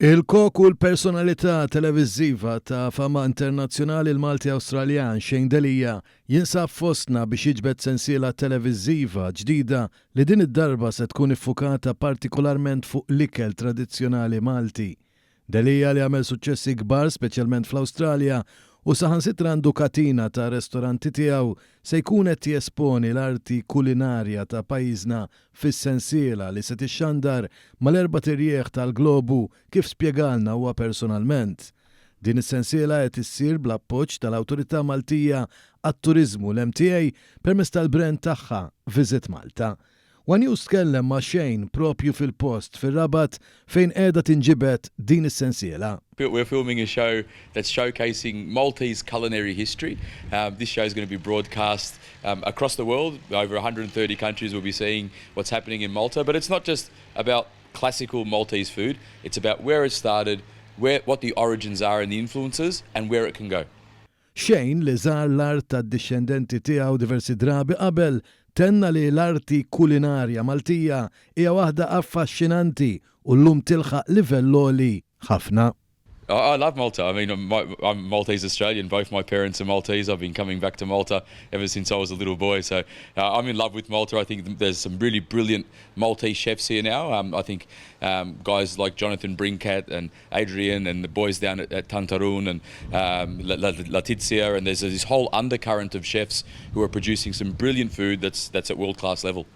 Il-kok u l-personalità televiżiva ta' fama internazzjonali l-Malti-Awstraljan Delia jinsab fostna biex jiġbed sensiela televiżiva ġdida li din id-darba se tkun iffukata partikolarment fuq l-ikel tradizzjonali Malti. Delia li għamel suċċessi kbar speċjalment fl-Awstralja u saħansitra għandu katina ta' restoranti tiegħu se jkun qed jesponi l-arti kulinarja ta' pajjiżna fis-sensiela li se tixxandar mal-erba' tirjieħ tal-globu kif spjegalna huwa personalment. Din is-sensiela qed issir bl-appoġġ tal-Awtorità Maltija għat-Turiżmu l-MTA permezz tal-brand tagħha Visit Malta. News tkellem ma' propju fil-post fir-Rabat fejn qiegħda tinġibed din is-sensiela. We're filming a show that's showcasing Maltese culinary history. This show is going to be broadcast across the world. Over 130 countries will be seeing what's happening in Malta. But it's not just about classical Maltese food. It's about where it started, what the origins are and the influences, and where it can go. Li żar l-art tad-dixxendenti tiegħu diversi drabi qabel tenna li l-arti kulinarja Maltija hija waħda affaxxinanti u llum tilħaq livell għoli ħafna. I love Malta. I mean, I'm Maltese Australian. Both my parents are Maltese. I've been coming back to Malta ever since I was a little boy. So I'm in love with Malta. I think there's some really brilliant Maltese chefs here now. I think guys like Jonathan Brinkat and Adrian and the boys down at Tantaroon and Letizia. And there's this whole undercurrent of chefs who are producing some brilliant food that's at world-class level.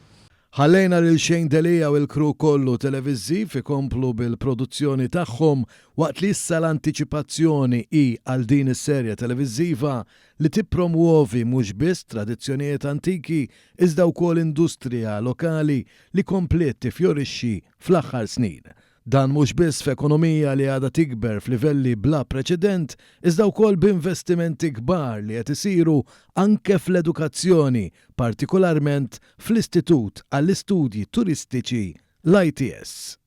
Ħallejna lil Delia u l-kru kollu televiżiv ikomplu bil-produzzjoni tagħhom waqt li issa l-antiċipazzjoni hi għal din is-serja televiżiva li tippromwovi mhux biss tradizzjonijiet antiki iżda wkoll industrija lokali li komplet tifjorixxi fl-aħħar snin. Dan mhux biss f'ekonomija li għadha tikber f'livelli bla preċedent, iżda wkoll b'investimenti kbar li qed isiru anke fl-edukazzjoni, partikolarment fl-Istitut għall-Istudji Turistiċi l-ITS.